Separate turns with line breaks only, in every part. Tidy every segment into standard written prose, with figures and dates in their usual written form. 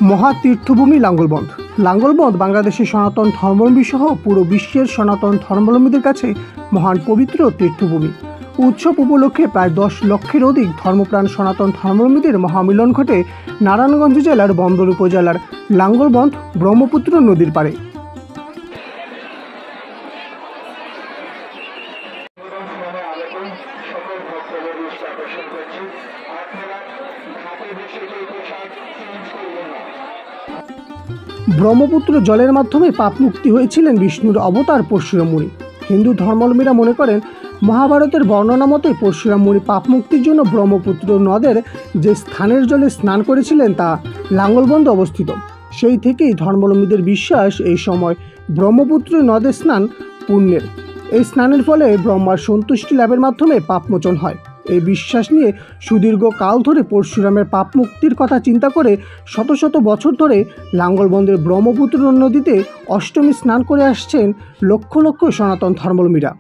মহাতীর্থভূমি লাঙ্গলবন্দ। লাঙ্গলবন্দ বাংলাদেশের সনাতন ধর্মাবলম্বী সহ পুরো বিশ্বের সনাতন ধর্মাবলম্বীদের কাছে মহান পবিত্র তীর্থভূমি। উৎসব উপলক্ষে প্রায় 10 লক্ষের অধিক ধর্মপ্রাণ সনাতন ধর্মাবলম্বীদের মহামিলন ঘটে নারায়ণগঞ্জ জেলার বন্দর উপজেলার লাঙ্গলবন্দ ব্রহ্মপুত্র নদীর পাড়ে। ব্রহ্মপুত্র জলের মাধ্যমে পাপ মুক্তি হয়েছিলেন বিষ্ণুর অবতার পরশুরাম মুনি। হিন্দু ধর্মাবলম্বীরা মনে করেন মহাভারতের বর্ণনা মতে পরশুরাম মুনি পাপ মুক্তির জন্য ব্রহ্মপুত্র নদের যে স্থানের জলে স্নান করেছিলেন তা লাঙ্গলবন্দে অবস্থিত। সেই থেকেই ধর্মাবলম্বীদের বিশ্বাস এই সময় ব্রহ্মপুত্র নদে স্নান পুণ্যের। এই স্নানের ফলে ব্রহ্মার সন্তুষ্টি লাভের মাধ্যমে পাপমোচন হয়। এই বিশ্বাস নিয়ে সুদীর্ঘ কাল ধরে পরশুরামের পাপ মুক্তির কথা চিন্তা করে শত শত বছর ধরে লাঙ্গলবন্দের ব্রহ্মপুত্র নদীতে অষ্টমী স্নান করে আসছেন লক্ষ লক্ষ সনাতন ধর্মাবলম্বীরা।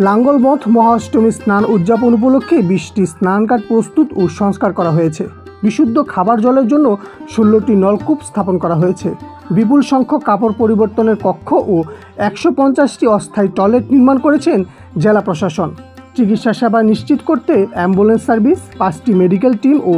লাঙ্গলবন্দ মহাষ্টমী স্নান উদযাপন উপলক্ষে 20টি স্নানঘাট প্রস্তুত ও সংস্কার করা হয়েছে। বিশুদ্ধ খাবার জলের জন্য 16টি নলকূপ স্থাপন করা হয়েছে। বিপুল সংখ্যক কাপড় পরিবর্তনের কক্ষ ও 150টি অস্থায়ী টয়লেট নির্মাণ করেছেন জেলা প্রশাসন। চিকিৎসা সেবা নিশ্চিত করতে অ্যাম্বুলেন্স সার্ভিস, 5টি মেডিকেল টিম ও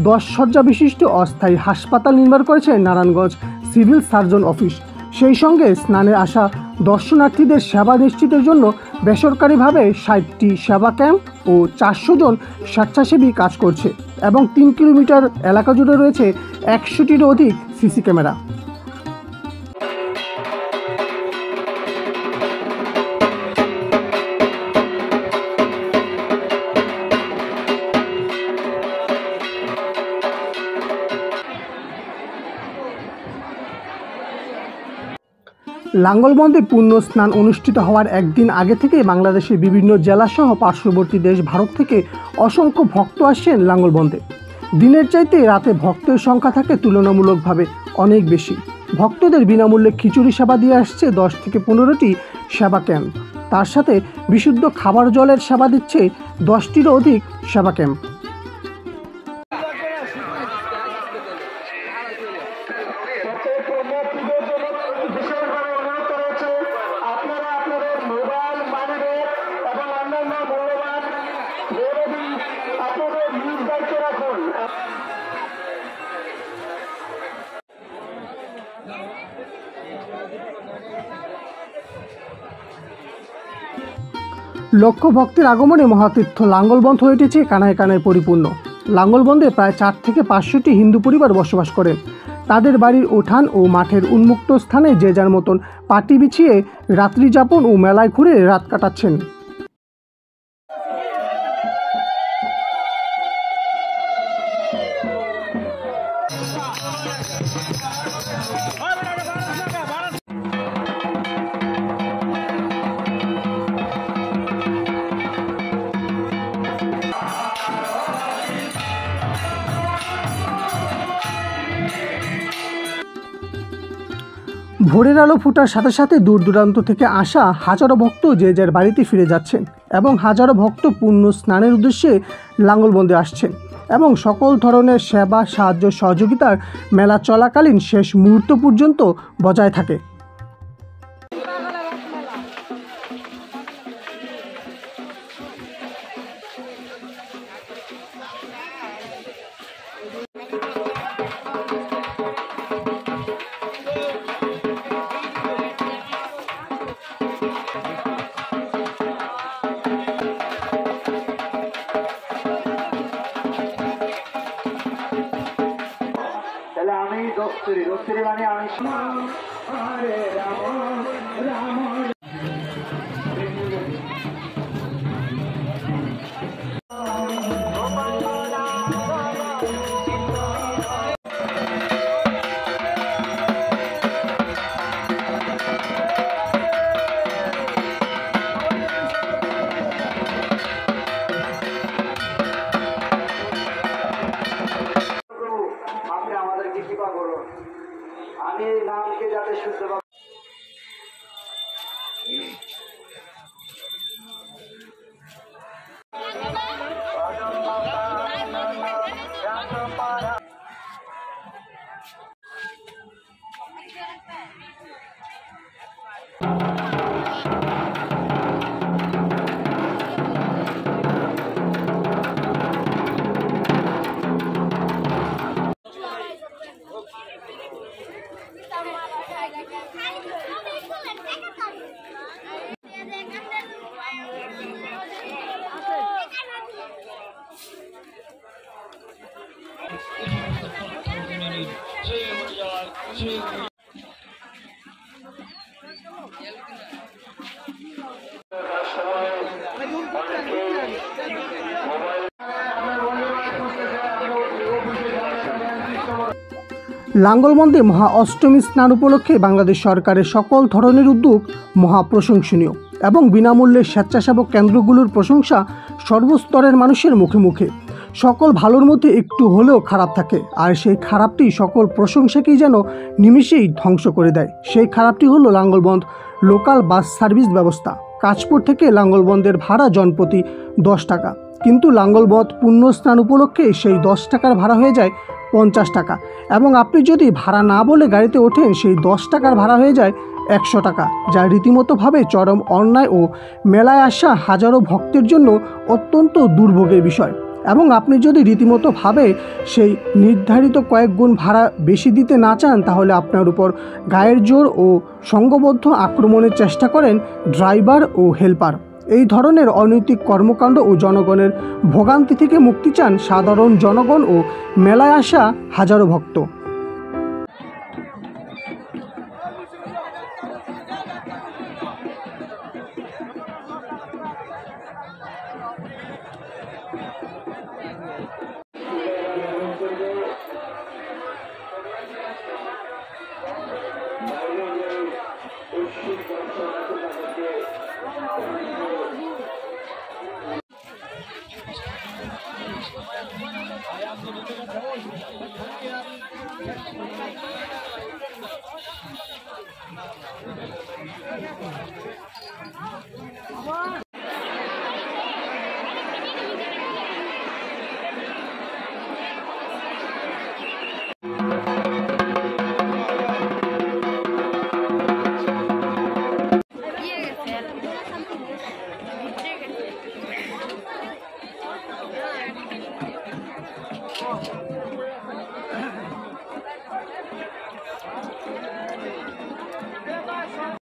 10 শয্যা বিশিষ্ট অস্থায়ী হাসপাতাল নির্মাণ করেছে নারায়ণগঞ্জ সিভিল সার্জন অফিস। সেই সঙ্গে স্নানে আসা দর্শনার্থীদের সেবা নিশ্চিতের জন্য বেসরকারিভাবে 60টি সেবা ক্যাম্প ও 400 জন স্বেচ্ছাসেবী কাজ করছে এবং 3 কিলোমিটার এলাকা জুড়ে রয়েছে 100টিরও অধিক সিসি ক্যামেরা। লাঙ্গলবন্দে পুণ্য স্নান অনুষ্ঠিত হওয়ার একদিন আগে থেকে বাংলাদেশের বিভিন্ন জেলাসহ পার্শ্ববর্তী দেশ ভারত থেকে অসংখ্য ভক্ত আসছেন লাঙ্গলবন্দে। দিনের চাইতে রাতে ভক্তের সংখ্যা থাকে তুলনামূলকভাবে অনেক বেশি। ভক্তদের বিনামূল্যে খিচুড়ি সেবা দিয়ে আসছে 10 থেকে 15টি সেবা ক্যাম্প। তার সাথে বিশুদ্ধ খাবার জলের সেবা দিচ্ছে 10টিরও অধিক সেবা ক্যাম্প। লক্ষ ভক্তের আগমনে মহাতীর্থ লাঙ্গলবন্দ হয়ে উঠেছে কানায় কানায় পরিপূর্ণ। লাঙ্গলবন্দে প্রায় 4 থেকে 500টি হিন্দু পরিবার বসবাস করেন। তাদের বাড়ির উঠান ও মাঠের উন্মুক্ত স্থানে যে যার মতন পাটি বিছিয়ে রাত্রি যাপন ও মেলায় ঘুরে রাত কাটাচ্ছেন। ভোরের আলো ফোটার সাথে সাথে দূর দূরান্ত থেকে আসা হাজারো ভক্ত যে যার বাড়িতে ফিরে যাচ্ছেন এবং হাজারো ভক্ত পুণ্য স্নানের উদ্দেশ্যে লাঙ্গলবন্দে আসছেন এবং সকল ধরনের সেবা সাহায্য সহযোগিতার মেলা চলাকালীন শেষ মুহূর্ত পর্যন্ত বজায় থাকে।
আমি দস্তুরি মানে আমি হরে রাম রাম আমি এই নামকে যাতে শুদ্ধভাবে
লাঙ্গলবন্দে মহা অষ্টমী স্নান উপলক্ষে বাংলাদেশ সরকারের সকল ধরনের উদ্যোগ মহা প্রশংসনীয় এবং বিনামূল্যে স্বেচ্ছাসেবক কেন্দ্রগুলোর প্রশংসা সর্বস্তরের মানুষের মুখে মুখে। সকল ভালোর মধ্যে একটু হলেও খারাপ থাকে, আর সেই খারাপটি সকল প্রশংসাকেই যেন নিমিষেই ধ্বংস করে দেয়। সেই খারাপটি হলো লাঙ্গলবন্দ লোকাল বাস সার্ভিস ব্যবস্থা। কাঁচপুর থেকে লাঙ্গলবন্দের ভাড়া জনপ্রতি 10 টাকা, কিন্তু লাঙ্গলবন্দ পুণ্য স্নান উপলক্ষে সেই 10 টাকার ভাড়া হয়ে যায় 50 টাকা, এবং আপনি যদি ভাড়া না বলে গাড়িতে ওঠেন সেই 10 টাকার ভাড়া হয়ে যায় 100 টাকা, যা রীতিমতোভাবে চরম অন্যায় ও মেলায় আসা হাজারো ভক্তের জন্য অত্যন্ত দুর্ভোগের বিষয়। এবং আপনি যদি রীতিমতোভাবে সেই নির্ধারিত কয়েক গুণ ভাড়া বেশি দিতে না চান, তাহলে আপনার উপর গায়ের জোর ও সংঘবদ্ধ আক্রমণের চেষ্টা করেন ড্রাইভার ও হেল্পার। এই ধরনের অনৈতিক কর্মকাণ্ড ও জনগণের ভোগান্তি থেকে মুক্তি চান সাধারণ জনগণ ও মেলায় আসা হাজারো ভক্ত।
Oh.